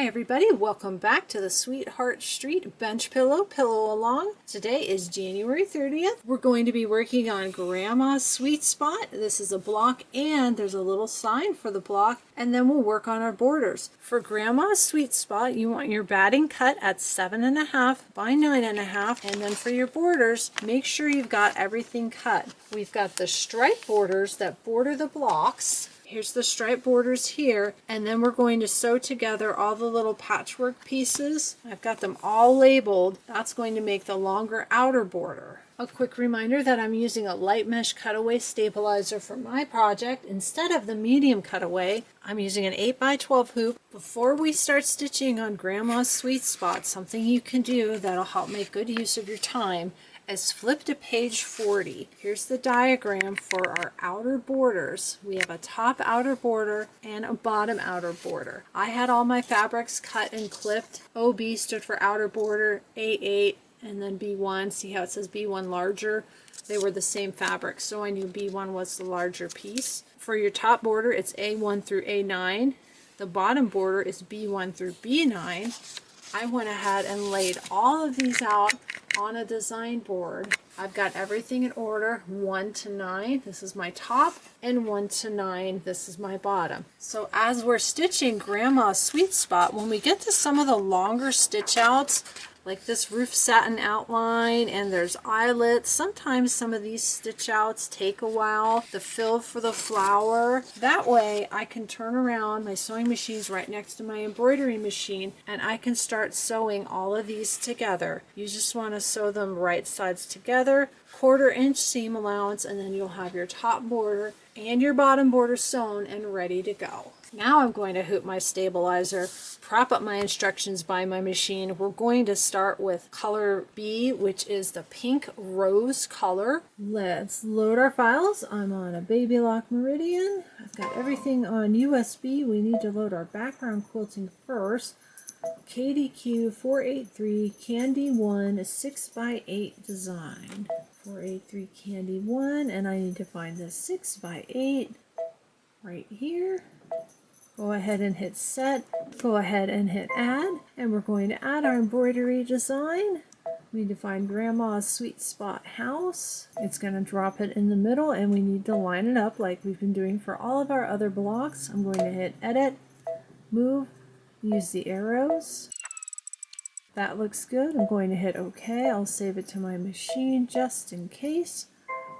Hi everybody, welcome back to the Sweetheart Street Bench Pillow Along. Today is January 30th. We're going to be working on Grandma's Sweet Spot. This is a block and there's a little sign for the block, and then we'll work on our borders. For Grandma's Sweet Spot, you want your batting cut at 7.5 by 9.5, and then for your borders, make sure you've got everything cut. We've got the stripe borders that border the blocks. Here's the stripe borders here, and then we're going to sew together all the little patchwork pieces. I've got them all labeled. That's going to make the longer outer border. A quick reminder that I'm using a light mesh cutaway stabilizer for my project. Instead of the medium cutaway, I'm using an 8x12 hoop. Before we start stitching on Grandma's Sweet Spot, something you can do that'll help make good use of your time is flip to page 40. Here's the diagram for our outer borders. We have a top outer border and a bottom outer border. I had all my fabrics cut and clipped. OB stood for outer border, A8, and then B1. See how it says B1 larger? They were the same fabric, so I knew B1 was the larger piece. For your top border, it's A1 through A9. The bottom border is B1 through B9. I went ahead and laid all of these out on a design board. I've got everything in order, 1 to 9. This is my top, and 1 to 9. This is my bottom. So as we're stitching Grandma's Sweet Spot, when we get to some of the longer stitch outs, like this roof satin outline and there's eyelets, sometimes some of these stitch outs take a while. The fill for the flower, that way I can turn around. My sewing machine's right next to my embroidery machine, and I can start sewing all of these together. You just want to sew them right sides together, 1/4 inch seam allowance, and then you'll have your top border and your bottom border sewn and ready to go. Now I'm going to hoop my stabilizer, prop up my instructions by my machine. We're going to start with color B, which is the pink rose color. Let's load our files. I'm on a Baby Lock Meridian. I've got everything on USB. We need to load our background quilting first. KDQ 483 Candy 1 6x8 design. 483 Candy 1, and I need to find the 6x8 right here. Go ahead and hit set, go ahead and hit add, and we're going to add our embroidery design. We need to find Grandma's Sweet Spot House. It's going to drop it in the middle, and we need to line it up like we've been doing for all of our other blocks. I'm going to hit edit, move, use the arrows. That looks good. I'm going to hit OK. I'll save it to my machine just in case.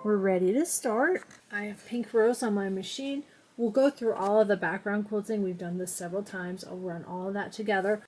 We're ready to start. I have pink rose on my machine. We'll go through all of the background quilting. We've done this several times. I'll run all of that together.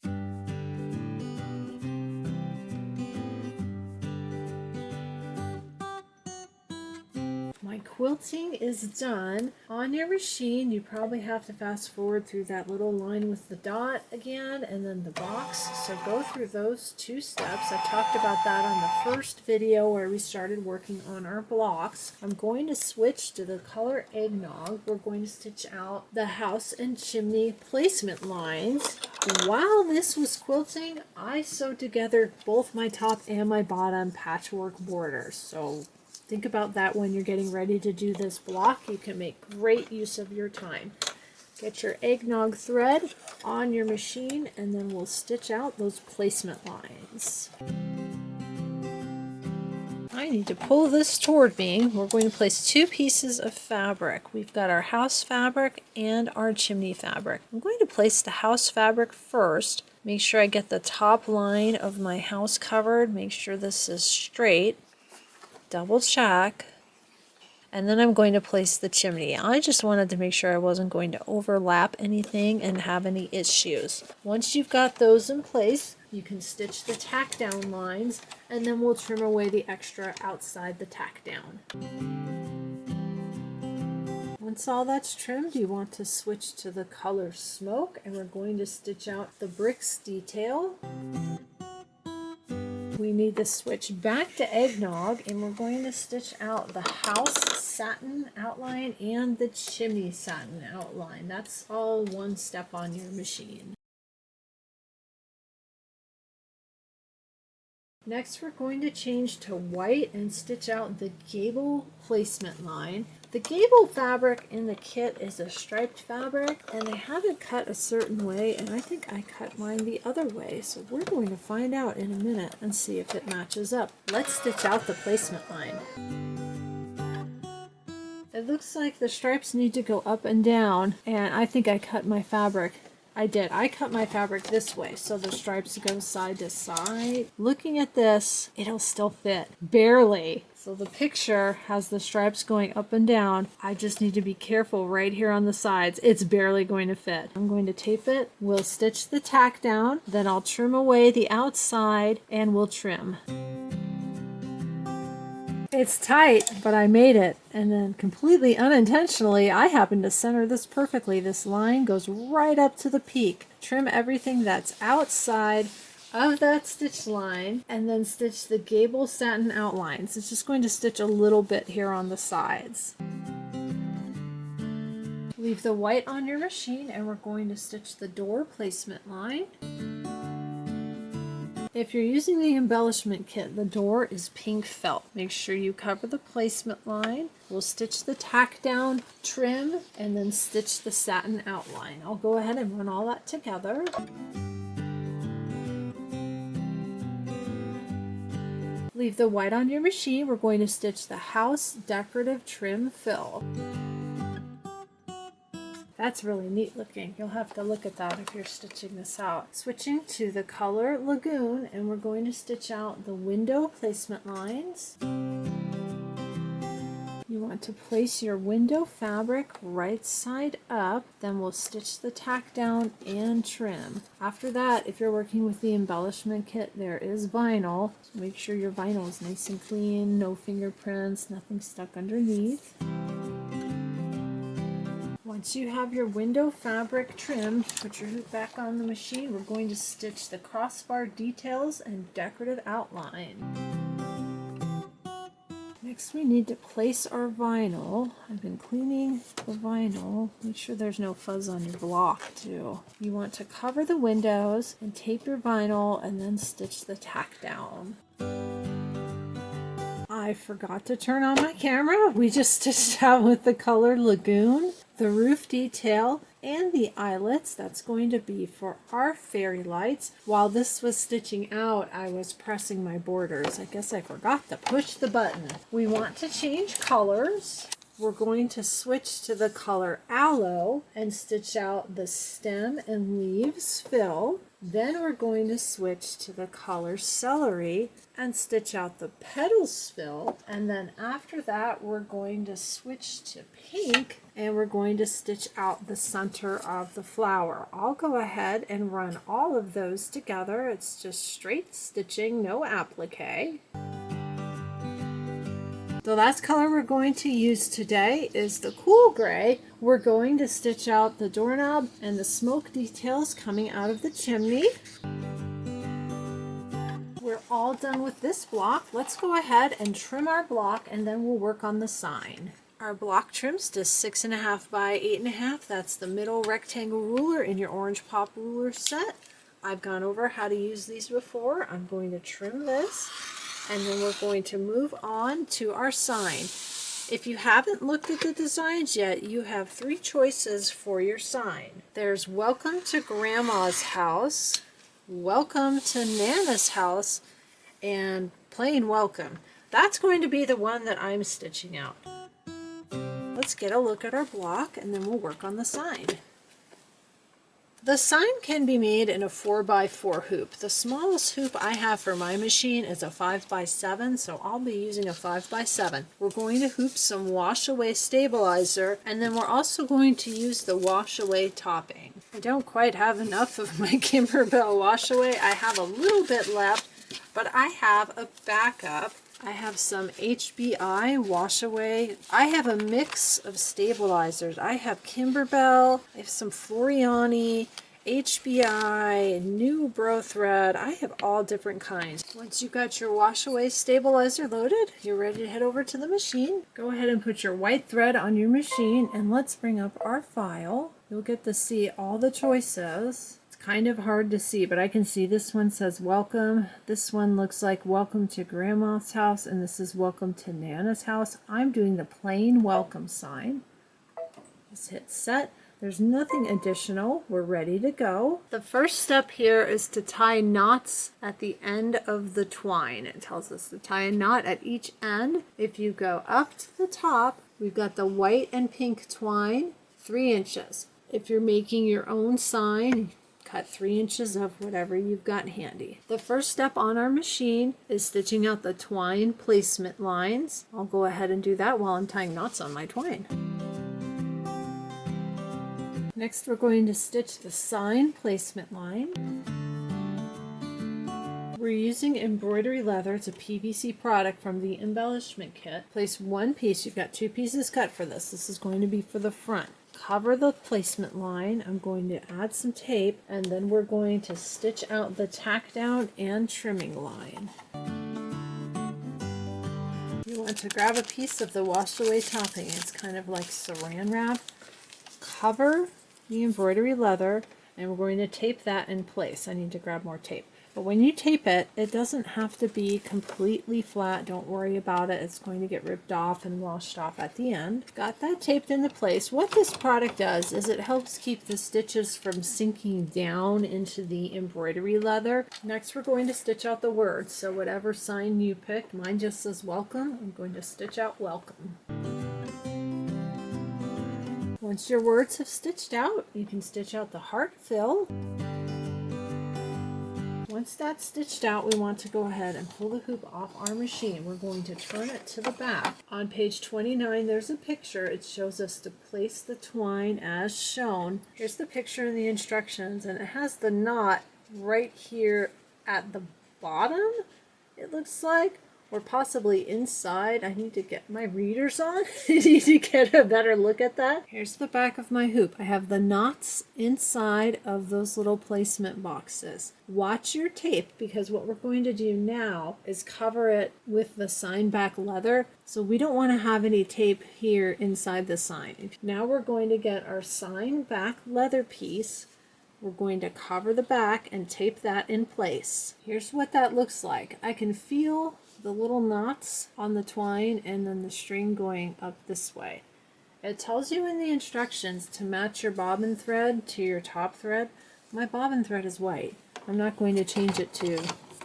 My quilting is done. On your machine, you probably have to fast forward through that little line with the dot again, and then the box. So go through those 2 steps. I talked about that on the first video where we started working on our blocks. I'm going to switch to the color Eggnog. We're going to stitch out the house and chimney placement lines. While this was quilting, I sewed together both my top and my bottom patchwork borders. So think about that when you're getting ready to do this block. You can make great use of your time. Get your eggnog thread on your machine, and then we'll stitch out those placement lines. I need to pull this toward me. We're going to place 2 pieces of fabric. We've got our house fabric and our chimney fabric. I'm going to place the house fabric first. Make sure I get the top line of my house covered. Make sure this is straight. Double check, and then I'm going to place the chimney. I just wanted to make sure I wasn't going to overlap anything and have any issues. Once you've got those in place, you can stitch the tack down lines, and then we'll trim away the extra outside the tack down. Once all that's trimmed, you want to switch to the color Smoke, and we're going to stitch out the bricks detail. We need to switch back to Eggnog, and we're going to stitch out the house satin outline and the chimney satin outline. That's all 1 step on your machine. Next, we're going to change to white and stitch out the gable placement line. The gable fabric in the kit is a striped fabric, and they have it cut a certain way, and I think I cut mine the other way. So we're going to find out in a minute and see if it matches up. Let's stitch out the placement line. It looks like the stripes need to go up and down, and I think I cut my fabric. I did. I cut my fabric this way, so the stripes go side to side. Looking at this, it'll still fit. Barely. So the picture has the stripes going up and down. I just need to be careful right here on the sides. It's barely going to fit. I'm going to tape it. We'll stitch the tack down. Then I'll trim away the outside, and we'll trim. It's tight, but I made it. And then completely unintentionally, I happened to center this perfectly. This line goes right up to the peak. Trim everything that's outside of that stitch line, and then stitch the gable satin outlines. It's just going to stitch a little bit here on the sides. Leave the white on your machine, and we're going to stitch the door placement line. If you're using the embellishment kit, the door is pink felt. Make sure you cover the placement line. We'll stitch the tack down, trim, and then stitch the satin outline. I'll go ahead and run all that together. Leave the white on your machine. We're going to stitch the house decorative trim fill. That's really neat looking. You'll have to look at that if you're stitching this out. Switching to the color Lagoon, and we're going to stitch out the window placement lines. You want to place your window fabric right side up, then we'll stitch the tack down and trim. After that, if you're working with the embellishment kit, there is vinyl. So make sure your vinyl is nice and clean, no fingerprints, nothing stuck underneath. Once you have your window fabric trimmed, put your hoop back on the machine. We're going to stitch the crossbar details and decorative outline. Next we need to place our vinyl. I've been cleaning the vinyl. Make sure there's no fuzz on your block too. You want to cover the windows and tape your vinyl and then stitch the tack down. I forgot to turn on my camera. We just stitched out with the color Lagoon, the roof detail, and the eyelets. That's going to be for our fairy lights. While this was stitching out, I was pressing my borders. I guess I forgot to push the button. We want to change colors. We're going to switch to the color Aloe and stitch out the stem and leaves fill. Then we're going to switch to the color Celery and stitch out the petals fill. And then after that, we're going to switch to pink and we're going to stitch out the center of the flower. I'll go ahead and run all of those together. It's just straight stitching, no applique. The last color we're going to use today is the cool gray. We're going to stitch out the doorknob and the smoke details coming out of the chimney. We're all done with this block. Let's go ahead and trim our block and then we'll work on the sign. Our block trims to 6.5 by 8.5. That's the middle rectangle ruler in your orange pop ruler set. I've gone over how to use these before. I'm going to trim this. And then we're going to move on to our sign. If you haven't looked at the designs yet, you have 3 choices for your sign. There's Welcome to Grandma's House, Welcome to Nana's House, and Plain Welcome. That's going to be the one that I'm stitching out. Let's get a look at our block and then we'll work on the sign. The sign can be made in a 4x4 hoop. The smallest hoop I have for my machine is a 5x7, so I'll be using a 5x7. We're going to hoop some wash away stabilizer, and then we're also going to use the wash away topping. I don't quite have enough of my Kimberbell wash away. I have a little bit left, but I have a backup. I have some HBI wash away. I have a mix of stabilizers. I have Kimberbell, I have some Floriani, HBI, new Bro Thread. I have all different kinds. Once you got your wash away stabilizer loaded, you're ready to head over to the machine. Go ahead and put your white thread on your machine and let's bring up our file. You'll get to see all the choices. It's kind of hard to see, but I can see this one says welcome. This one looks like welcome to Grandma's house, and this is welcome to Nana's house. I'm doing the plain welcome sign. Just hit set. There's nothing additional. We're ready to go. The first step here is to tie knots at the end of the twine. It tells us to tie a knot at each end. If you go up to the top, we've got the white and pink twine, 3 inches. If you're making your own sign, cut 3 inches of whatever you've got handy. The first step on our machine is stitching out the twine placement lines. I'll go ahead and do that while I'm tying knots on my twine. Next, we're going to stitch the sign placement line. We're using embroidery leather. It's a PVC product from the embellishment kit. Place 1 piece. You've got 2 pieces cut for this. This is going to be for the front. Cover the placement line. I'm going to add some tape, and then we're going to stitch out the tack down and trimming line. You want to grab a piece of the wash away topping. It's kind of like saran wrap. Cover the embroidery leather, and we're going to tape that in place. I need to grab more tape. But when you tape it, it doesn't have to be completely flat. Don't worry about it. It's going to get ripped off and washed off at the end. Got that taped into place. What this product does is it helps keep the stitches from sinking down into the embroidery leather. Next, we're going to stitch out the words. So whatever sign you picked, mine just says welcome. I'm going to stitch out welcome. Once your words have stitched out, you can stitch out the heart fill. Once that's stitched out, we want to go ahead and pull the hoop off our machine. We're going to turn it to the back. On page 29, there's a picture. It shows us to place the twine as shown. Here's the picture in the instructions, and it has the knot right here at the bottom, it looks like. Or possibly inside. I need to get my readers on. I need to get a better look at that. Here's the back of my hoop. I have the knots inside of those little placement boxes. Watch your tape, because what we're going to do now is cover it with the sign back leather. So we don't want to have any tape here inside the sign. Now we're going to get our sign back leather piece. We're going to cover the back and tape that in place. Here's what that looks like. I can feel the little knots on the twine and then the string going up this way. It tells you in the instructions to match your bobbin thread to your top thread. My bobbin thread is white. I'm not going to change it to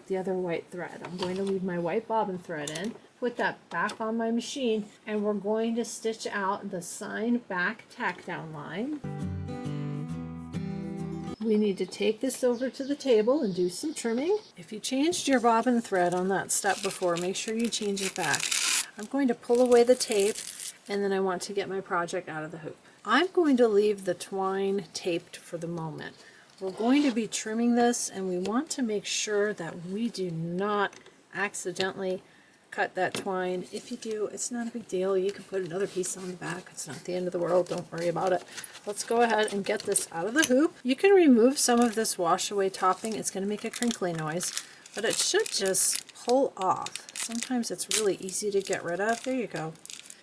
the other white thread. I'm going to leave my white bobbin thread in, put that back on my machine, and we're going to stitch out the sign back tack down line. We need to take this over to the table and do some trimming. If you changed your bobbin thread on that step before, make sure you change it back. I'm going to pull away the tape, and then I want to get my project out of the hoop. I'm going to leave the twine taped for the moment. We're going to be trimming this, and we want to make sure that we do not accidentally cut that twine. If you do, it's not a big deal. You can put another piece on the back. It's not the end of the world. Don't worry about it. Let's go ahead and get this out of the hoop. You can remove some of this wash away topping. It's going to make a crinkly noise, but it should just pull off. Sometimes it's really easy to get rid of. There you go.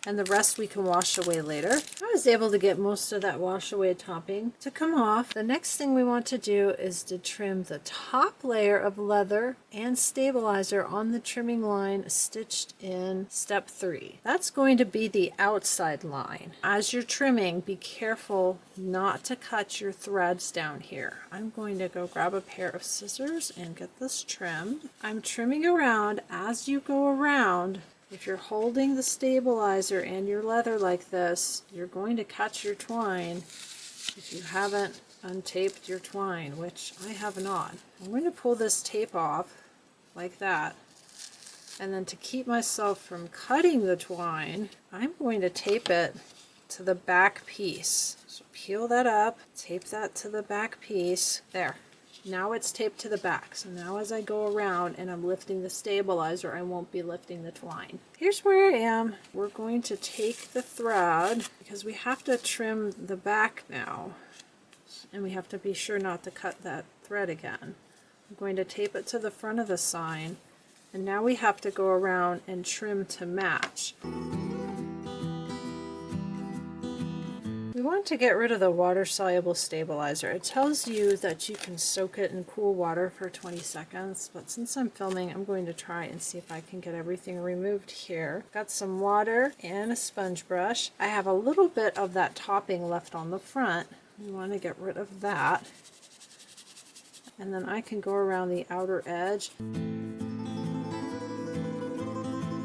And the rest we can wash away later. I was able to get most of that wash away topping to come off. The next thing we want to do is to trim the top layer of leather and stabilizer on the trimming line stitched in step 3. That's going to be the outside line. As you're trimming, be careful not to cut your threads down here. I'm going to go grab a pair of scissors and get this trimmed. I'm trimming around. As you go around, if you're holding the stabilizer and your leather like this, you're going to cut your twine if you haven't untaped your twine, which I have not. I'm going to pull this tape off like that, and then to keep myself from cutting the twine, I'm going to tape it to the back piece. So peel that up, tape that to the back piece. There. Now it's taped to the back, so now as I go around and I'm lifting the stabilizer, I won't be lifting the twine. Here's where I am. We're going to take the thread, because we have to trim the back now, and we have to be sure not to cut that thread again. I'm going to tape it to the front of the sign, and now we have to go around and trim to match. We want to get rid of the water-soluble stabilizer. It tells you that you can soak it in cool water for 20 seconds, but since I'm filming, I'm going to try and see if I can get everything removed here. Got some water and a sponge brush. I have a little bit of that topping left on the front. We want to get rid of that. And then I can go around the outer edge.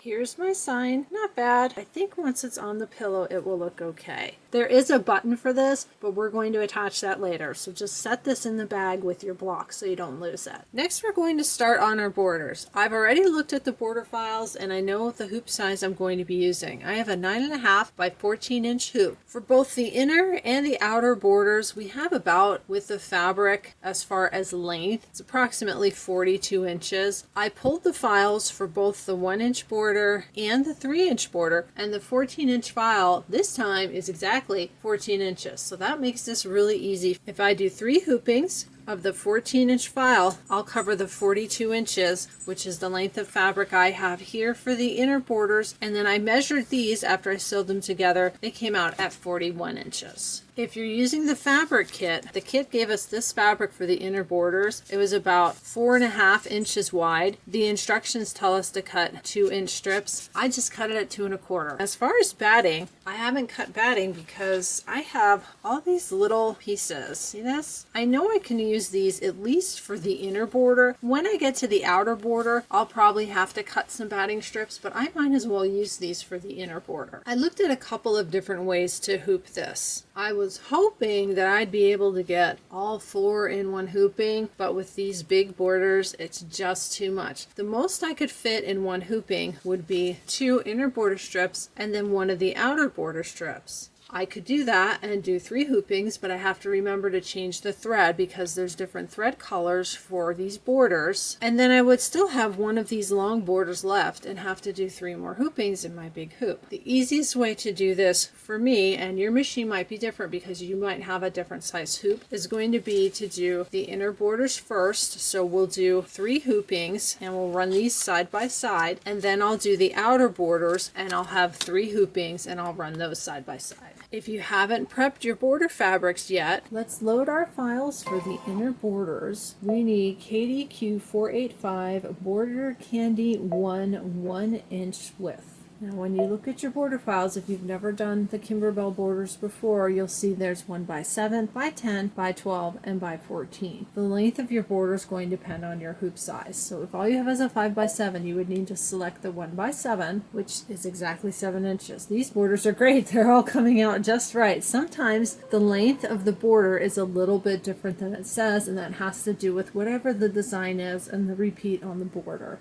Here's my sign. Not bad. I think once it's on the pillow, it will look okay. There is a button for this, but we're going to attach that later. So just set this in the bag with your block so you don't lose it. Next, we're going to start on our borders. I've already looked at the border files and I know the hoop size I'm going to be using. I have a 9.5 by 14 inch hoop. For both the inner and the outer borders, we have about, with the fabric as far as length, it's approximately 42 inches. I pulled the files for both the 1-inch border and the 3-inch border, and the 14-inch file this time is exactly 14 inches. So that makes this really easy. If I do 3 hoopings of the 14-inch file, I'll cover the 42 inches, which is the length of fabric I have here for the inner borders, and then I measured these after I sewed them together. They came out at 41 inches. If you're using the fabric kit, the kit gave us this fabric for the inner borders. It was about 4.5 inches wide. The instructions tell us to cut 2-inch strips. I just cut it at 2.25. As far as batting, I haven't cut batting because I have all these little pieces. See this? I know I can use these at least for the inner border. When I get to the outer border, I'll probably have to cut some batting strips, but I might as well use these for the inner border. I looked at a couple of different ways to hoop this. I was hoping that I'd be able to get all 4 in one hooping, but with these big borders, it's just too much. The most I could fit in one hooping would be 2 inner border strips and then 1 of the outer border strips. I could do that and do 3 hoopings, but I have to remember to change the thread because there's different thread colors for these borders. And then I would still have 1 of these long borders left and have to do 3 more hoopings in my big hoop. The easiest way to do this for me, and your machine might be different because you might have a different size hoop, is going to be to do the inner borders first. So we'll do 3 hoopings and we'll run these side by side, and then I'll do the outer borders and I'll have 3 hoopings and I'll run those side by side. If you haven't prepped your border fabrics yet, let's load our files for the inner borders. We need KDQ 485 Border Candy 1/1-inch width. Now when you look at your border files, if you've never done the Kimberbell borders before, you'll see there's 1 by 7, by 10, by 12, and by 14. The length of your border is going to depend on your hoop size. So if all you have is a 5 by 7, you would need to select the 1 by 7, which is exactly 7 inches. These borders are great. They're all coming out just right. Sometimes the length of the border is a little bit different than it says, and that has to do with whatever the design is and the repeat on the border.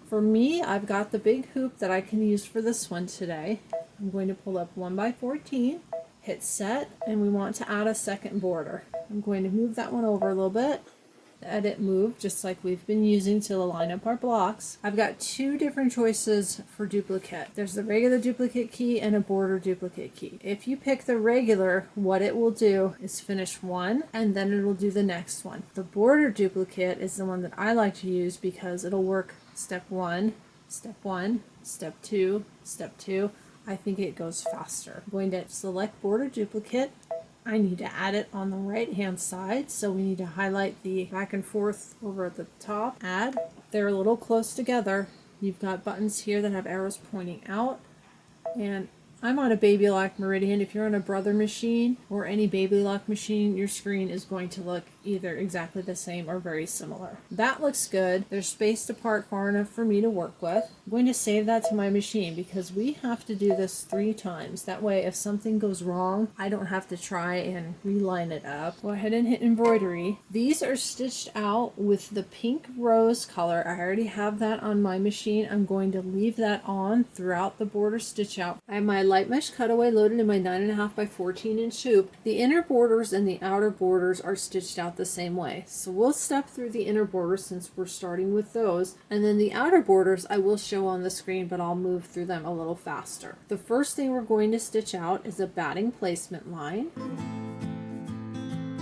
For me, I've got the big hoop that I can use for this one today. I'm going to pull up 1 by 14, hit set, and we want to add a second border. I'm going to move that one over a little bit. Edit move, just like we've been using to line up our blocks. I've got 2 different choices for duplicate. There's the regular duplicate key and a border duplicate key. If you pick the regular, what it will do is finish one and then it will do the next one. The border duplicate is the one that I like to use because it'll work step 1, step 1, step 2, step 2. I think it goes faster. I'm going to select border duplicate. I need to add it on the right hand side, so we need to highlight the back and forth over at the top. Add. They're a little close together. You've got buttons here that have arrows pointing out, and I'm on a Baby Lock Meridian. If you're on a Brother machine or any Baby Lock machine, your screen is going to look either exactly the same or very similar. That looks good. They're spaced apart far enough for me to work with. I'm going to save that to my machine because we have to do this 3 times. That way, if something goes wrong, I don't have to try and reline it up. Go ahead and hit embroidery. These are stitched out with the pink rose color. I already have that on my machine. I'm going to leave that on throughout the border stitch out. I have my light mesh cutaway loaded in my 9.5 by 14 inch hoop. The inner borders and the outer borders are stitched out the same way. So we'll step through the inner borders since we're starting with those, and then the outer borders I will show on the screen, but I'll move through them a little faster. The first thing we're going to stitch out is a batting placement line.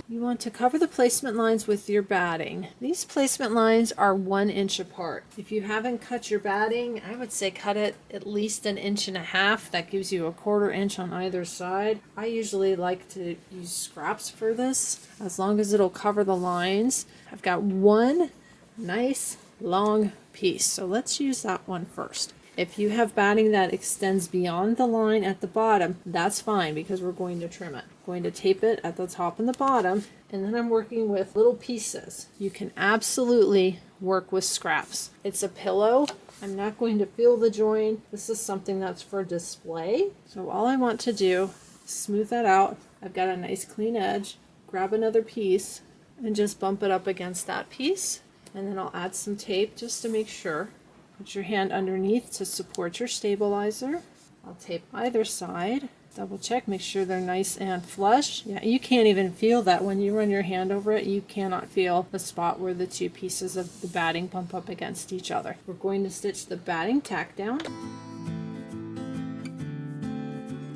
You You want to cover the placement lines with your batting. These placement lines are 1 inch apart. If you haven't cut your batting, I would say cut it at least 1.5 inches. That gives you a 1/4 inch on either side. I usually like to use scraps for this, as long as it'll cover the lines. I've got one nice long piece, so let's use that one first. If you have batting that extends beyond the line at the bottom, that's fine because we're going to trim it. I'm going to tape it at the top and the bottom, and then I'm working with little pieces. You can absolutely work with scraps. It's a pillow. I'm not going to fill the joint. This is something that's for display. So all I want to do is smooth that out. I've got a nice clean edge. Grab another piece and just bump it up against that piece. And then I'll add some tape just to make sure. Put your hand underneath to support your stabilizer. I'll tape either side. Double check, make sure they're nice and flush. Yeah, you can't even feel that when you run your hand over it. You cannot feel the spot where the two pieces of the batting bump up against each other. We're going to stitch the batting tack down.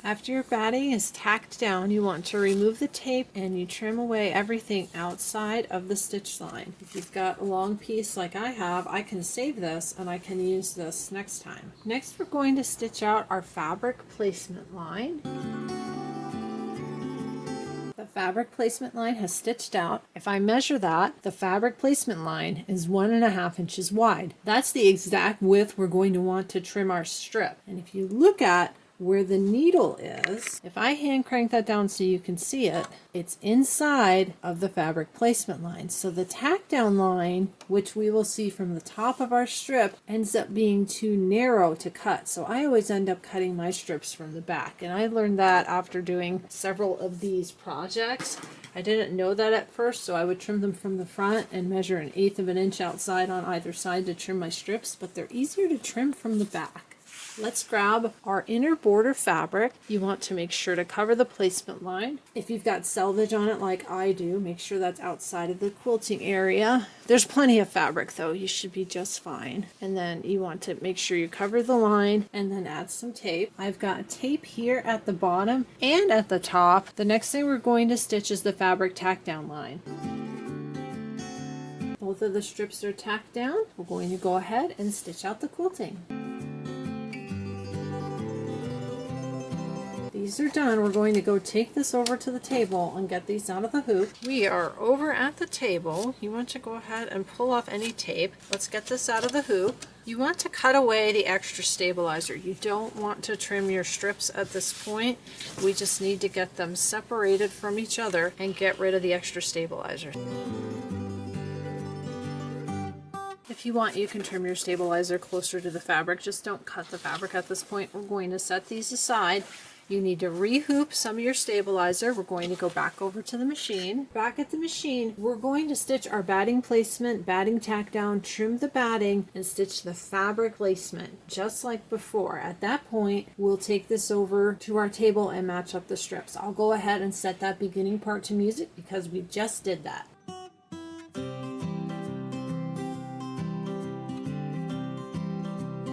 After your batting is tacked down, you want to remove the tape and you trim away everything outside of the stitch line. If you've got a long piece like I have, I can save this and I can use this next time. Next, we're going to stitch out our fabric placement line. The fabric placement line has stitched out. If I measure that, the fabric placement line is 1.5 inches wide. That's the exact width we're going to want to trim our strip. And if you look at where the needle is, if I hand crank that down so you can see it, it's inside of the fabric placement line. So the tack down line, which we will see from the top of our strip, ends up being too narrow to cut. So I always end up cutting my strips from the back. And I learned that after doing several of these projects. I didn't know that at first, so I would trim them from the front and measure 1/8 of an inch outside on either side to trim my strips, but they're easier to trim from the back. Let's grab our inner border fabric. You want to make sure to cover the placement line. If you've got selvage on it like I do, make sure that's outside of the quilting area. There's plenty of fabric though, you should be just fine. And then you want to make sure you cover the line and then add some tape. I've got tape here at the bottom and at the top. The next thing we're going to stitch is the fabric tack down line. Both of the strips are tacked down. We're going to go ahead and stitch out the quilting. These are done. We're going to go take this over to the table and get these out of the hoop. We are over at the table. You want to go ahead and pull off any tape. Let's get this out of the hoop. You want to cut away the extra stabilizer. You don't want to trim your strips at this point. We just need to get them separated from each other and get rid of the extra stabilizer. If you want, you can trim your stabilizer closer to the fabric. Just don't cut the fabric at this point. We're going to set these aside. You need to re-hoop some of your stabilizer. We're going to go back over to the machine. Back at the machine, we're going to stitch our batting placement, batting tack down, trim the batting, and stitch the fabric placement, just like before. At that point, we'll take this over to our table and match up the strips. I'll go ahead and set that beginning part to music because we just did that.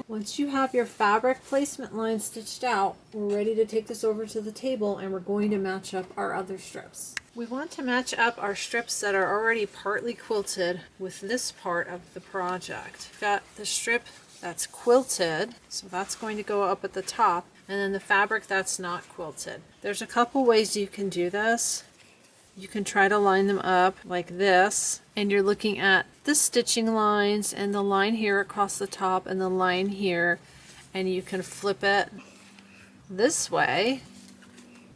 Once you have your fabric placement line stitched out, we're ready to take this over to the table and we're going to match up our other strips. We want to match up our strips that are already partly quilted with this part of the project. We've got the strip that's quilted, so that's going to go up at the top, and then the fabric that's not quilted. There's a couple ways you can do this. You can try to line them up like this, and you're looking at the stitching lines and the line here across the top and the line here, and you can flip it this way.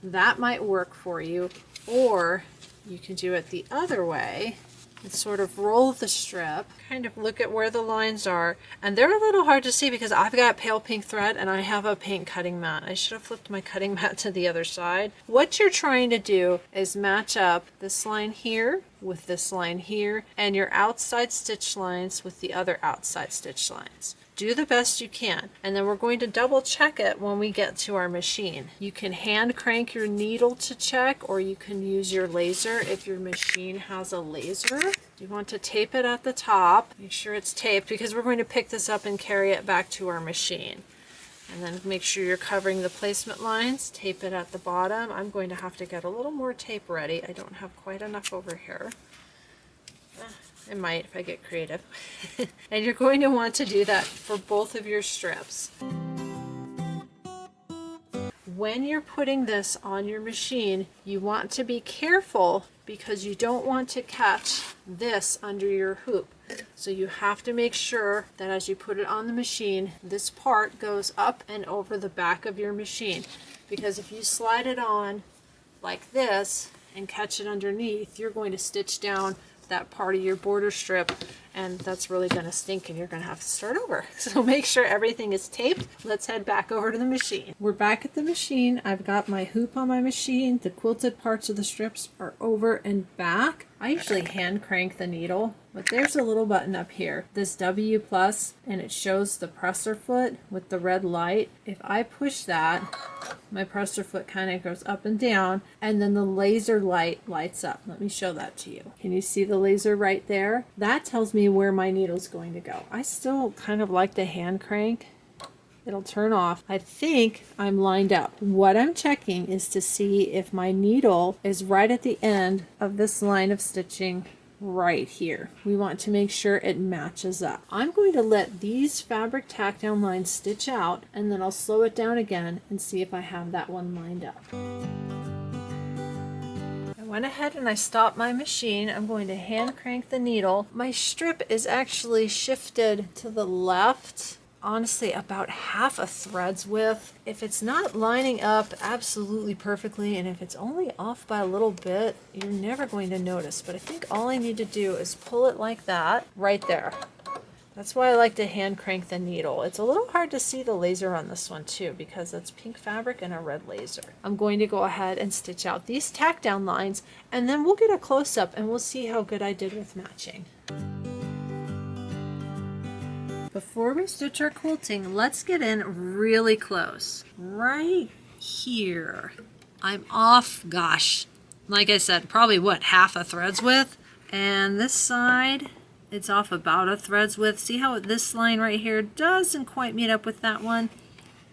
That might work for you, or you can do it the other way and sort of roll the strip, kind of look at where the lines are, and they're a little hard to see because I've got pale pink thread and I have a pink cutting mat. I should have flipped my cutting mat to the other side. What you're trying to do is match up this line here with this line here and your outside stitch lines with the other outside stitch lines. Do the best you can, and then we're going to double check it when we get to our machine. You can hand crank your needle to check, or you can use your laser if your machine has a laser. You want to tape it at the top. Make sure it's taped because we're going to pick this up and carry it back to our machine. And then make sure you're covering the placement lines. Tape it at the bottom. I'm going to have to get a little more tape ready. I don't have quite enough over here. I might if I get creative. And you're going to want to do that for both of your strips. When you're putting this on your machine, you want to be careful because you don't want to catch this under your hoop. So you have to make sure that as you put it on the machine, this part goes up and over the back of your machine. Because if you slide it on like this and catch it underneath, you're going to stitch down that part of your border strip, and that's really going to stink and you're going to have to start over. So make sure everything is taped. Let's head back over to the machine. We're back at the machine. I've got my hoop on my machine. The quilted parts of the strips are over and back. I usually hand crank the needle, but there's a little button up here, this W plus, and it shows the presser foot with the red light. If I push that, my presser foot kind of goes up and down, and then the laser light lights up. Let me show that to you. Can you see the laser right there? That tells me where my needle's going to go. I still kind of like to hand crank. It'll turn off. I think I'm lined up. What I'm checking is to see if my needle is right at the end of this line of stitching right here. We want to make sure it matches up. I'm going to let these fabric tack down lines stitch out, and then I'll slow it down again and see if I have that one lined up. I went ahead and I stopped my machine. I'm going to hand crank the needle. My strip is actually shifted to the left, honestly about half a thread's width. If it's not lining up absolutely perfectly, and if it's only off by a little bit, you're never going to notice. But I think all I need to do is pull it like that right there. That's why I like to hand crank the needle. It's a little hard to see the laser on this one too because it's pink fabric and a red laser. I'm going to go ahead and stitch out these tack down lines, and then we'll get a close-up and we'll see how good I did with matching. Before we stitch our quilting, let's get in really close. Right here. I'm off, gosh, like I said, probably what, half a thread's width? And this side, it's off about a thread's width. See how this line right here doesn't quite meet up with that one?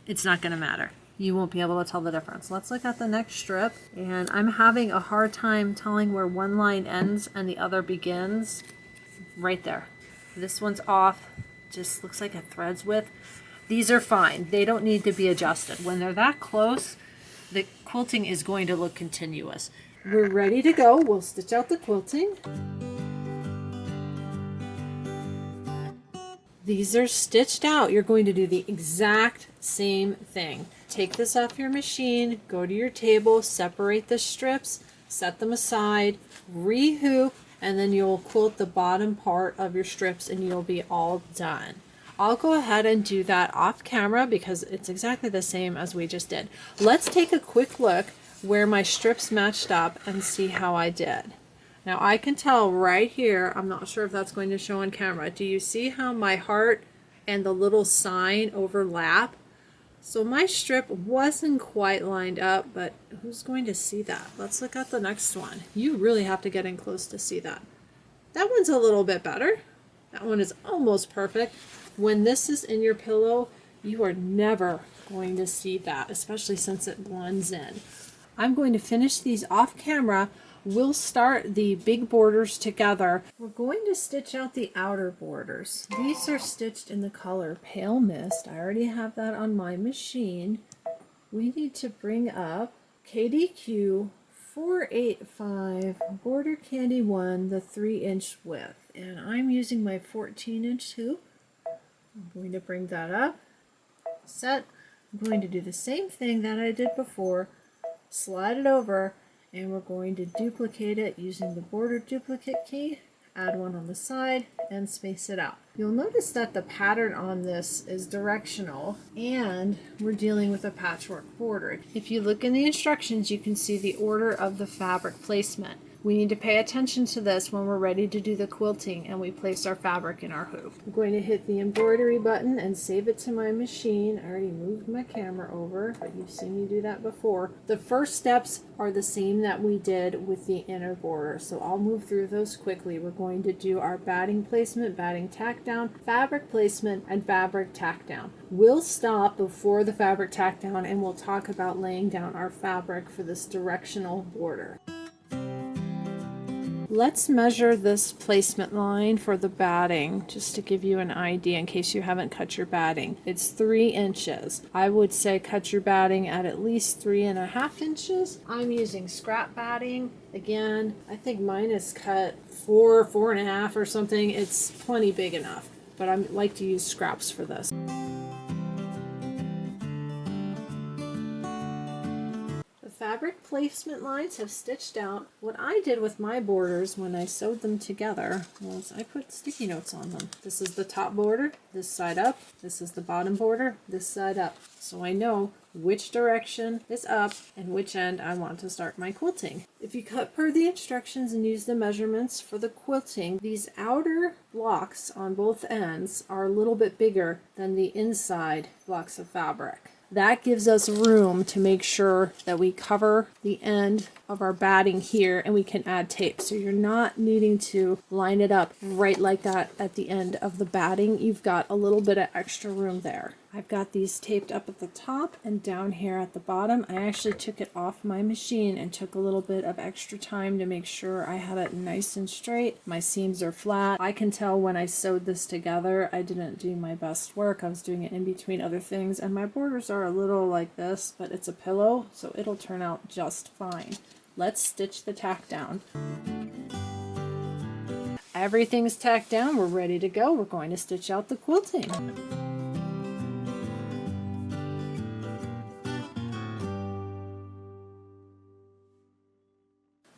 It's not going to matter. You won't be able to tell the difference. Let's look at the next strip. And I'm having a hard time telling where one line ends and the other begins. Right there. This one's off. Just looks like a thread's width. These are fine. They don't need to be adjusted. When they're that close, the quilting is going to look continuous. We're ready to go. We'll stitch out the quilting. These are stitched out. You're going to do the exact same thing. Take this off your machine, go to your table, separate the strips, set them aside, re-hoop, and then you'll quilt the bottom part of your strips and you'll be all done. I'll go ahead and do that off camera because it's exactly the same as we just did. Let's take a quick look where my strips matched up and see how I did. Now I can tell right here, I'm not sure if that's going to show on camera. Do you see how my heart and the little sign overlap? So my strip wasn't quite lined up, but who's going to see that? Let's look at the next one. You really have to get in close to see that. That one's a little bit better. That one is almost perfect. When this is in your pillow, you are never going to see that, especially since it blends in. I'm going to finish these off camera. We'll start the big borders together. We're going to stitch out the outer borders. These are stitched in the color Pale Mist. I already have that on my machine. We need to bring up KDQ 485 Border Candy 1, the 3-inch width. And I'm using my 14-inch hoop. I'm going to bring that up. Set. I'm going to do the same thing that I did before. Slide it over. And we're going to duplicate it using the border duplicate key, add one on the side, and space it out. You'll notice that the pattern on this is directional, and we're dealing with a patchwork border. If you look in the instructions, you can see the order of the fabric placement. We need to pay attention to this when we're ready to do the quilting and we place our fabric in our hoop. I'm going to hit the embroidery button and save it to my machine. I already moved my camera over, but you've seen me do that before. The first steps are the same that we did with the inner border, so I'll move through those quickly. We're going to do our batting placement, batting tack down, fabric placement, and fabric tack down. We'll stop before the fabric tack down and we'll talk about laying down our fabric for this directional border. Let's measure this placement line for the batting, just to give you an idea in case you haven't cut your batting. It's 3 inches. I would say cut your batting at least 3.5 inches. I'm using scrap batting. Again, I think mine is cut 4.5 or something. It's plenty big enough, but I like to use scraps for this. Fabric placement lines have stitched out. What I did with my borders when I sewed them together was I put sticky notes on them. This is the top border, this side up. This is the bottom border, this side up. So I know which direction is up and which end I want to start my quilting. If you cut per the instructions and use the measurements for the quilting, these outer blocks on both ends are a little bit bigger than the inside blocks of fabric. That gives us room to make sure that we cover the end of our batting here and we can add tape. So you're not needing to line it up right like that at the end of the batting. You've got a little bit of extra room there. I've got these taped up at the top and down here at the bottom. I actually took it off my machine and took a little bit of extra time to make sure I had it nice and straight. My seams are flat. I can tell when I sewed this together, I didn't do my best work. I was doing it in between other things, and my borders are a little like this, but it's a pillow, so it'll turn out just fine. Let's stitch the tack down. Everything's tacked down. We're ready to go. We're going to stitch out the quilting.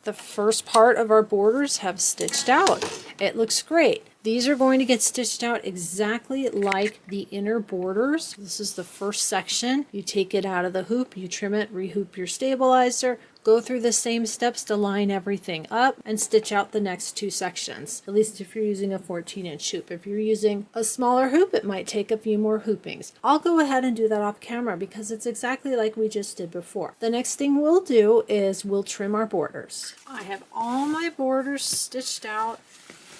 The first part of our borders have stitched out. It looks great. These are going to get stitched out exactly like the inner borders. This is the first section. You take it out of the hoop, you trim it, rehoop your stabilizer, go through the same steps to line everything up, and stitch out the next 2 sections. At least if you're using a 14-inch hoop. If you're using a smaller hoop, it might take a few more hoopings. I'll go ahead and do that off camera because it's exactly like we just did before. The next thing we'll do is we'll trim our borders. I have all my borders stitched out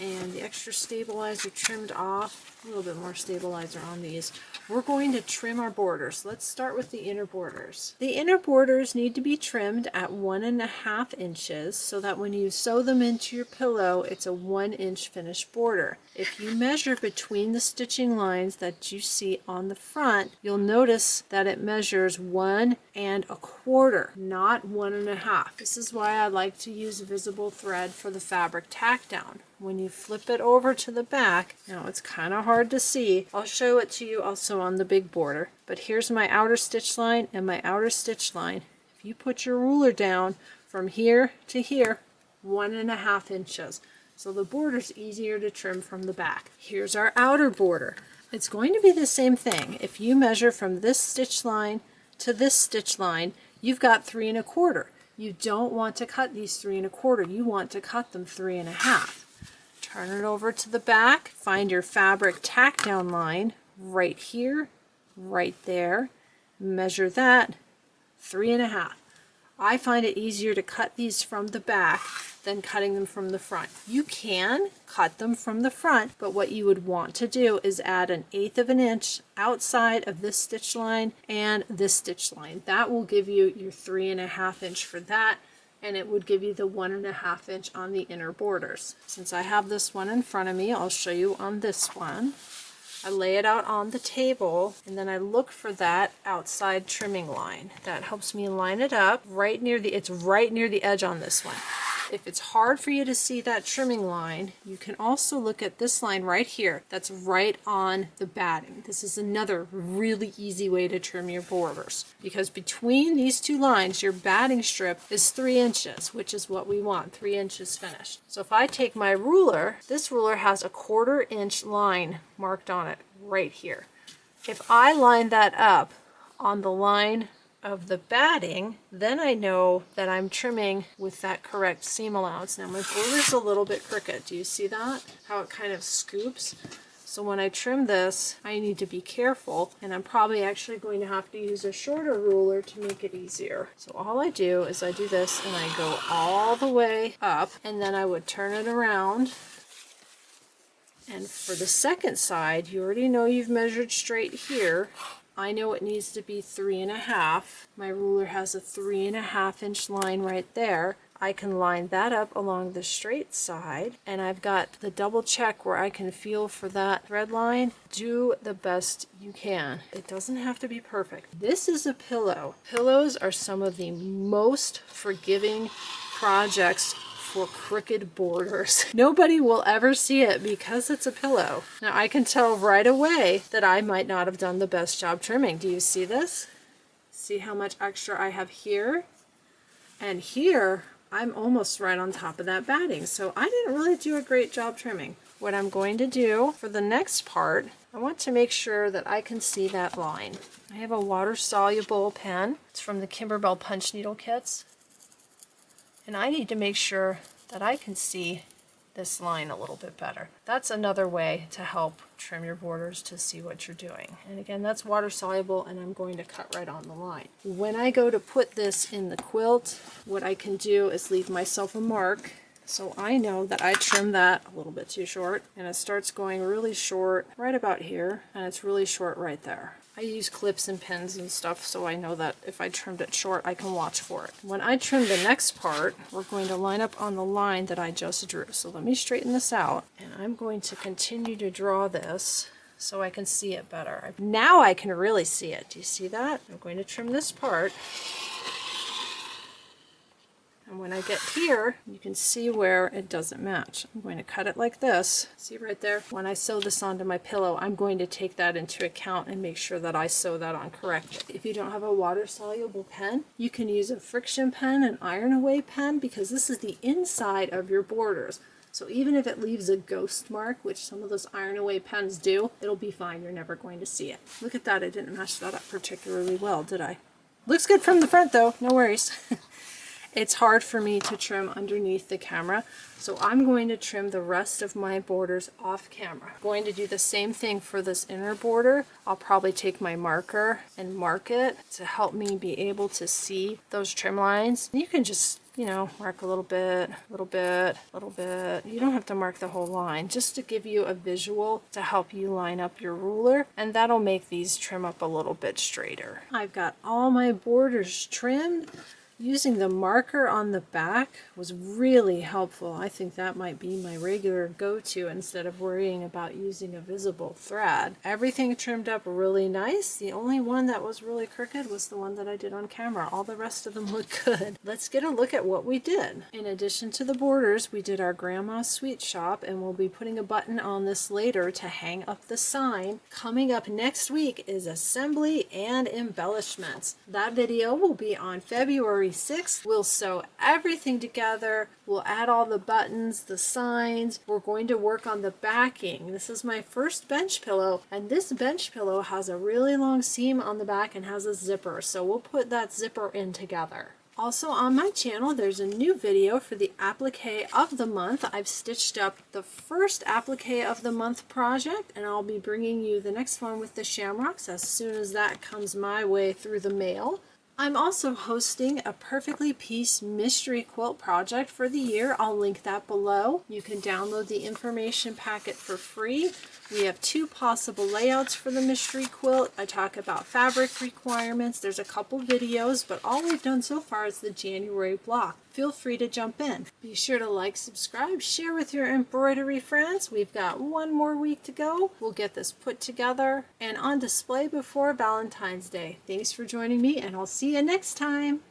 and the extra stabilizer trimmed off. A little bit more stabilizer on these. We're going to trim our borders. Let's start with the inner borders. The inner borders need to be trimmed at 1.5 inches so that when you sew them into your pillow, it's a 1-inch finished border. If you measure between the stitching lines that you see on the front, you'll notice that it measures 1.25, not 1.5. This is why I like to use visible thread for the fabric tack down. When you flip it over to the back, now it's kind of hard to see. I'll show it to you also on the big border. But here's my outer stitch line and my outer stitch line. If you put your ruler down from here to here, 1.5 inches. So the border's easier to trim from the back. Here's our outer border. It's going to be the same thing. If you measure from this stitch line to this stitch line, you've got 3.25. You don't want to cut these 3.25. You want to cut them 3.5. Turn it over to the back, find your fabric tack down line right here, right there, measure that, 3.5. I find it easier to cut these from the back than cutting them from the front. You can cut them from the front, but what you would want to do is add 1/8 of an inch outside of this stitch line and this stitch line. That will give you your 3.5 inch for that, and it would give you the 1.5 inch on the inner borders. Since I have this one in front of me, I'll show you on this one. I lay it out on the table and then I look for that outside trimming line. That helps me line it up right near it's right near the edge on this one. If it's hard for you to see that trimming line, you can also look at this line right here that's right on the batting. This is another really easy way to trim your borders because between these 2 lines, your batting strip is 3 inches, which is what we want, 3 inches finished. So if I take my ruler, this ruler has a 1/4 inch line marked on it right here. If I line that up on the line of the batting, then I know that I'm trimming with that correct seam allowance. Now my border's a little bit crooked. Do you see that? How it kind of scoops? So when I trim this, I need to be careful, and I'm probably actually going to have to use a shorter ruler to make it easier. So all I do is I do this and I go all the way up, and then I would turn it around. And for the second side, you already know you've measured straight here. I know it needs to be 3.5. My ruler has a 3.5 inch line right there. I can line that up along the straight side, and I've got the double check where I can feel for that thread line. Do the best you can. It doesn't have to be perfect. This is a pillow. Pillows are some of the most forgiving projects for crooked borders. Nobody will ever see it because it's a pillow. Now I can tell right away that I might not have done the best job trimming. Do you see this? See how much extra I have here? And here, I'm almost right on top of that batting. So I didn't really do a great job trimming. What I'm going to do for the next part, I want to make sure that I can see that line. I have a water-soluble pen. It's from the Kimberbell punch needle kits. And I need to make sure that I can see this line a little bit better. That's another way to help trim your borders, to see what you're doing. And again, that's water soluble, and I'm going to cut right on the line. When I go to put this in the quilt, what I can do is leave myself a mark, so I know that I trimmed that a little bit too short, and it starts going really short right about here, and it's really short right there. I use clips and pins and stuff, so I know that if I trimmed it short, I can watch for it. When I trim the next part, we're going to line up on the line that I just drew. So let me straighten this out, and I'm going to continue to draw this so I can see it better. Now I can really see it. Do you see that? I'm going to trim this part. And when I get here, you can see where it doesn't match. I'm going to cut it like this. See right there? When I sew this onto my pillow, I'm going to take that into account and make sure that I sew that on correctly. If you don't have a water-soluble pen, you can use a friction pen, an iron-away pen, because this is the inside of your borders. So even if it leaves a ghost mark, which some of those iron-away pens do, it'll be fine. You're never going to see it. Look at that. I didn't match that up particularly well, did I? Looks good from the front, though. No worries. It's hard for me to trim underneath the camera, so I'm going to trim the rest of my borders off camera. I'm going to do the same thing for this inner border. I'll probably take my marker and mark it to help me be able to see those trim lines. You can just, you know, mark a little bit, a little bit, a little bit. You don't have to mark the whole line, just to give you a visual to help you line up your ruler, and that'll make these trim up a little bit straighter. I've got all my borders trimmed. Using the marker on the back was really helpful. I think that might be my regular go-to instead of worrying about using a visible thread. Everything trimmed up really nice. The only one that was really crooked was the one that I did on camera. All the rest of them look good. Let's get a look at what we did. In addition to the borders, we did our grandma's sweet shop, and we'll be putting a button on this later to hang up the sign. Coming up next week is assembly and embellishments. That video will be on February 6th. We'll sew everything together. We'll add all the buttons, the signs. We're going to work on the backing. This is my first bench pillow, and this bench pillow has a really long seam on the back and has a zipper, so we'll put that zipper in together. Also on my channel, there's a new video for the applique of the month. I've stitched up the first applique of the month project, and I'll be bringing you the next one with the shamrocks as soon as that comes my way through the mail. I'm also hosting a Perfectly Pieced mystery quilt project for the year. I'll link that below. You can download the information packet for free. We have 2 possible layouts for the mystery quilt. I talk about fabric requirements. There's a couple videos, but all we've done so far is the January block. Feel free to jump in. Be sure to like, subscribe, share with your embroidery friends. We've got 1 more week to go. We'll get this put together and on display before Valentine's Day. Thanks for joining me, and I'll see you next time.